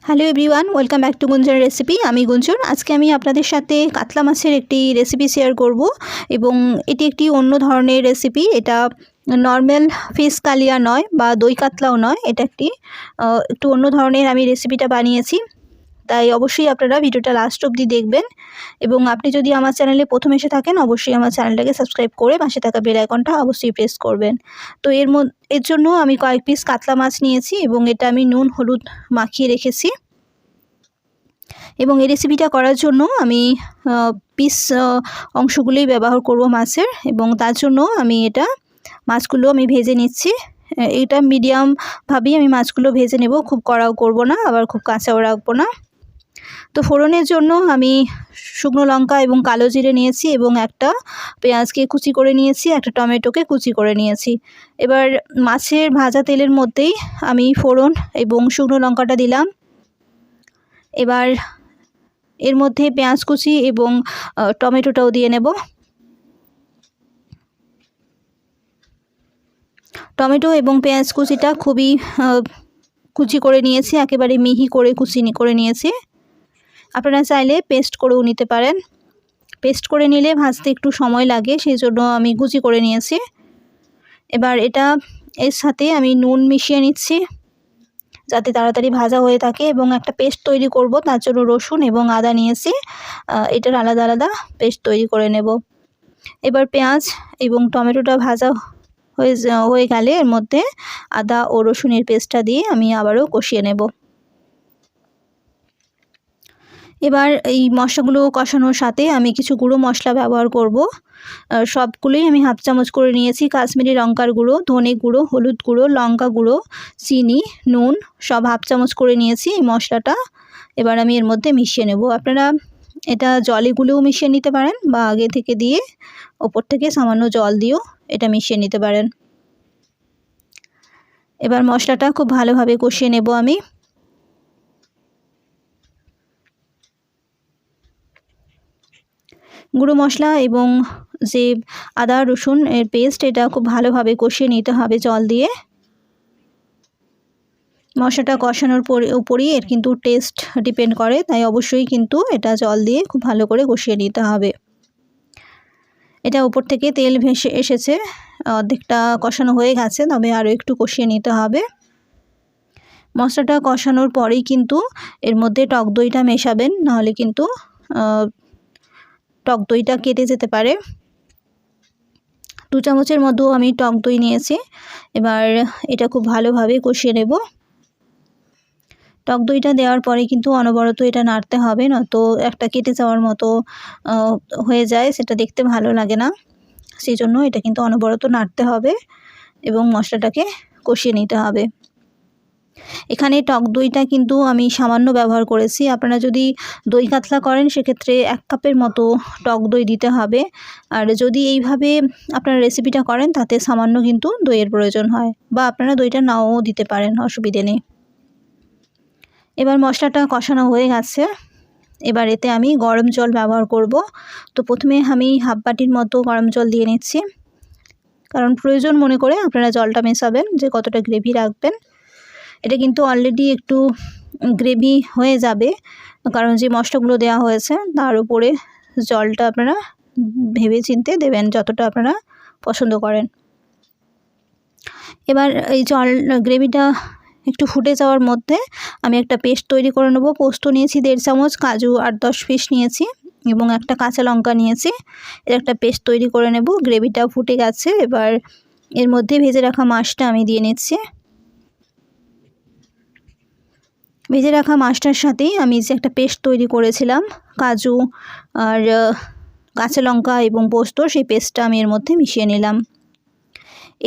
Hello everyone, welcome back to গুঞ্জনের recipe. আমি গুঞ্জন। আজকে আমি আপনাদের সাথে কাতলা মাছের একটি রেসিপি শেয়ার করব এবং এটি একটি অন্য ধরনের রেসিপি। এটা নর্মাল ফিশ কালিয়া নয় বা দই কাতলাও নয়, এটা একটু অন্য ধরনের আমি রেসিপিটা বানিয়েছি। তাই অবশ্যই আপনারা ভিডিওটা লাস্ট অবধি দেখবেন এবং আপনি যদি আমার চ্যানেলে প্রথম এসে থাকেন অবশ্যই আমার চ্যানেলটাকে সাবস্ক্রাইব করে পাশে থাকা বেল আইকনটা অবশ্যই প্রেস করবেন। তো এর জন্য আমি কয়েক পিস কাতলা মাছ নিয়েছি এবং এটা আমি নুন হলুদ মাখিয়ে রেখেছি। এবং এই রেসিপিটা করার জন্য আমি পিস অংশগুলোই ব্যবহার করব মাছের, এবং তার জন্য আমি মাছগুলো আমি ভেজে নিচ্ছি। এটা মিডিয়ামভাবেই আমি মাছগুলো ভেজে নেব, খুব কড়াও করব না আবার খুব কাঁচাও রাখবো না। তো ফোড়নের জন্য আমি শুকনো লঙ্কা এবং কালো জিরে নিয়েছি এবং একটা পেঁয়াজকে কুচি করে নিয়েছি, একটা টমেটোকে কুচি করে নিয়েছি। এবার মাছের ভাজা তেলের মধ্যেই আমি ফোড়ন এবং শুকনো লঙ্কাটা দিলাম। এবার এর মধ্যে পেঁয়াজ কুচি এবং টমেটোটাও দিয়ে নেব। টমেটো এবং পেঁয়াজ কুচিটা খুবই কুচি করে নিয়েছি, একেবারে মিহি করে কুচি করে নিয়েছি। আপনারা চাইলে পেস্ট করেও নিতে পারেন। পেস্ট করে নিলে ভাজতে একটু সময় লাগে, সেই জন্য আমি কুচি করে নিয়েছি। এবার এর সাথে আমি নুন মিশিয়ে নিচ্ছি যাতে তাড়াতাড়ি ভাজা হয়ে থাকে, এবং একটা পেস্ট তৈরি করব, তার জন্য রসুন এবং আদা নিয়েছি। এটার আলাদা আলাদা পেস্ট তৈরি করে নেব। এবার পেঁয়াজ এবং টমেটোটা ভাজা হয়ে গেলে এর মধ্যে আদা ও রসুনের পেস্টটা দিয়ে আমি আবারও কষিয়ে নেব। এবার এই মশলাগুলো কষানোর সাথে আমি কিছু গুঁড়ো মশলা ব্যবহার করব। সবগুলোই আমি হাফ চামচ করে নিয়েছি। কাশ্মীরি লঙ্কার গুঁড়ো, ধনে গুঁড়ো, হলুদ গুঁড়ো, লঙ্কা গুঁড়ো, চিনি, নুন সব হাফ চামচ করে নিয়েছি এই মশলাটা। এবার আমি এর মধ্যে মিশিয়ে নেব। আপনারা এটা জলে গুলেও মিশিয়ে নিতে পারেন বা আগে থেকে দিয়ে ওপর থেকে সামান্য জল দিয়েও এটা মিশিয়ে নিতে পারেন। এবার মশলাটা খুব ভালোভাবে কষিয়ে নেব আমি। গুঁড়ো মশলা এবং যে আদা রসুন এর পেস্ট, এটা খুব ভালোভাবে কষিয়ে নিতে হবে জল দিয়ে। মশলাটা কষানোর উপরই এর কিন্তু টেস্ট ডিপেন্ড করে, তাই অবশ্যই কিন্তু এটা জল দিয়ে খুব ভালো করে কষিয়ে নিতে হবে। এটা উপর থেকে তেল ভেসে এসেছে, অর্ধেকটা কষানো হয়ে গেছে, তবে আরও একটু কষিয়ে নিতে হবে। মশলাটা কষানোর পরেই কিন্তু এর মধ্যে টক দইটা মেশাবেন, নাহলে কিন্তু টক দইটা কেটে যেতে পারে। 2 চামচের মতো আমি টক দই নিয়েছি। এবার এটা খুব ভালোভাবে কষিয়ে নেব। টক দইটা দেওয়ার পরে কিন্তু অনবরত এটা নাড়তে হবে, নয়তো একটা কেটে যাওয়ার মতো হয়ে যায়, সেটা দেখতে ভালো লাগে না। সেই জন্য এটা কিন্তু অনবরত নাড়তে হবে এবং মশলাটাকে কষিয়ে নিতে হবে। এখানে টক দইটা কিন্তু আমি সামান্য ব্যবহার করেছি। আপনারা যদি দই কাতলা করেন সেক্ষেত্রে 1 কাপের মতো টক দই দিতে হবে, আর যদি এইভাবে আপনারা রেসিপিটা করেন তাতে সামান্য কিন্তু দইয়ের প্রয়োজন হয়, বা আপনারা দইটা নাও দিতে পারেন, অসুবিধে নেই। এবার মশলাটা কষানো হয়ে গেছে। এবার এতে আমি গরম জল ব্যবহার করব। তো প্রথমে আমি হাফ বাটির মতো গরম জল দিয়ে নিচ্ছি, কারণ প্রয়োজন মনে করে আপনারা জলটা মেশাবেন যে কতটা গ্রেভি রাখবেন। এটা কিন্তু অলরেডি একটু গ্রেভি হয়ে যাবে, কারণ যে মশলাগুলো দেওয়া হয়েছে তার উপরে জলটা আপনারা ভেবে চিন্তে দেবেন যতটা আপনারা পছন্দ করেন। এবার এই গ্রেভিটা একটু ফুটে যাওয়ার মধ্যে আমি একটা পেস্ট তৈরি করে নেব। পোস্ত নিয়েছি 1.5 চামচ, কাজু 8-10 পিস নিয়েছি এবং একটা কাঁচা লঙ্কা নিয়েছি। এর একটা পেস্ট তৈরি করে নেব। গ্রেভিটা ফুটে গেছে, এবার এর মধ্যে ভেজে রাখা মাছটা আমি দিয়ে নিচ্ছি। ভেজে রাখা মাছটার সাথেই আমি যে একটা পেস্ট তৈরি করেছিলাম কাজু আর কাঁচা লঙ্কা এবং পোস্ত, সেই পেস্টটা আমি এর মধ্যে মিশিয়ে নিলাম।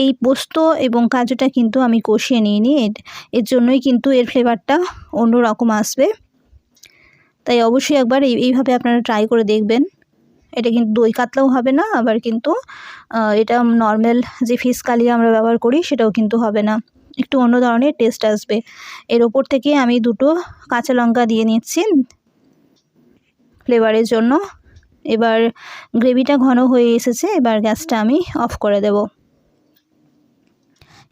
এই পোস্ত এবং কাজুটা কিন্তু আমি কষিয়ে নিইনি, এর জন্যই কিন্তু এর ফ্লেভারটা অন্য রকম আসবে। তাই অবশ্যই একবার এইভাবে আপনারা ট্রাই করে দেখবেন। এটা কিন্তু দই কাতলাও হবে না, আবার কিন্তু এটা নর্মাল যে ফিশ কালিয়া আমরা ব্যবহার করি সেটাও কিন্তু হবে না, একটু অন্য ধরনের টেস্ট আসবে। এর ওপর থেকে আমি 2টো কাঁচা লঙ্কা দিয়ে নিচ্ছি ফ্লেভারের জন্য। এবার গ্রেভিটা ঘন হয়ে এসেছে, এবার গ্যাসটা আমি অফ করে দেব।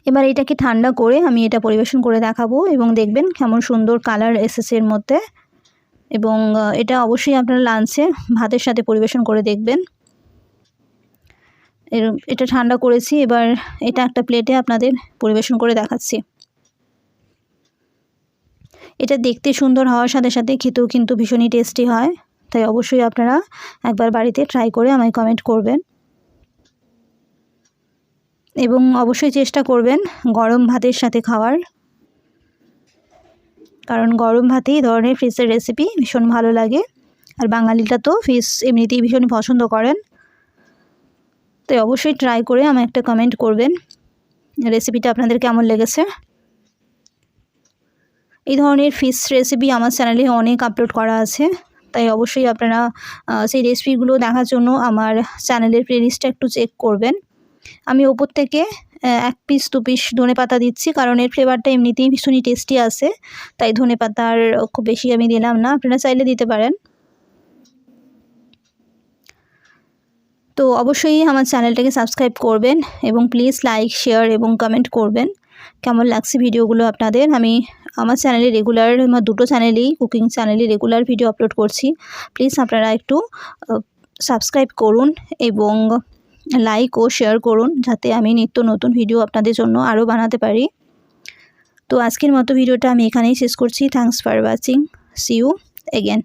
এবার এটাকে ঠান্ডা করে আমি এটা পরিবেশন করে দেখাবো এবং দেখবেন কেমন সুন্দর কালার এসেছে এর মধ্যে। এবং এটা অবশ্যই আপনারা লাঞ্চে ভাতের সাথে পরিবেশন করে দেখবেন। এটা ঠান্ডা করেছি, এবার এটা একটা প্লেটে আপনাদের পরিবেশন করে দেখাচ্ছি। এটা দেখতে সুন্দর হওয়ার সাথে সাথে খেতেও কিন্তু ভীষণই টেস্টি হয়, তাই অবশ্যই আপনারা একবার বাড়িতে ট্রাই করে আমায় কমেন্ট করবেন এবং অবশ্যই চেষ্টা করবেন গরম ভাতের সাথে খাওয়ার, কারণ গরম ভাতে এই ধরনের ফিশের রেসিপি ভীষণ ভালো লাগে। আর বাঙালিরা তো ফিশ এমনিতেই ভীষণ পছন্দ করেন, তাই অবশ্যই ট্রাই করে আমায় একটা কমেন্ট করবেন রেসিপিটা আপনাদের কেমন লেগেছে। এই ধরনের ফিশ রেসিপি আমার চ্যানেলে অনেক আপলোড করা আছে, তাই অবশ্যই আপনারা সেই রেসিপিগুলো দেখার জন্য আমার চ্যানেলের প্লেলিস্টটা একটু চেক করবেন। আমি ওপর থেকে 1 পিস 2 পিস ধনেপাতা দিচ্ছি, কারণ এর ফ্লেভারটা এমনিতেই ভীষণই টেস্টি আসে, তাই ধনেপাতার খুব বেশি আমি দিলাম না, আপনারা চাইলে দিতে পারেন। তো অবশ্যই আমার চ্যানেলটাকে সাবস্ক্রাইব করবেন এবং প্লিজ লাইক, শেয়ার এবং কমেন্ট করবেন কেমন লাগছে ভিডিওগুলো আপনাদের। আমি আমার চ্যানেলে রেগুলার, আমার দুটো চ্যানেলেই কুকিং চ্যানেলে রেগুলার ভিডিও আপলোড করছি। প্লিজ আপনারা একটু সাবস্ক্রাইব করুন এবং লাইক ও শেয়ার করুন, যাতে আমি নিত্য নতুন ভিডিও আপনাদের জন্য আরও বানাতে পারি। তো আজকের মতো ভিডিওটা আমি এখানেই শেষ করছি। Thanks for watching, see you again.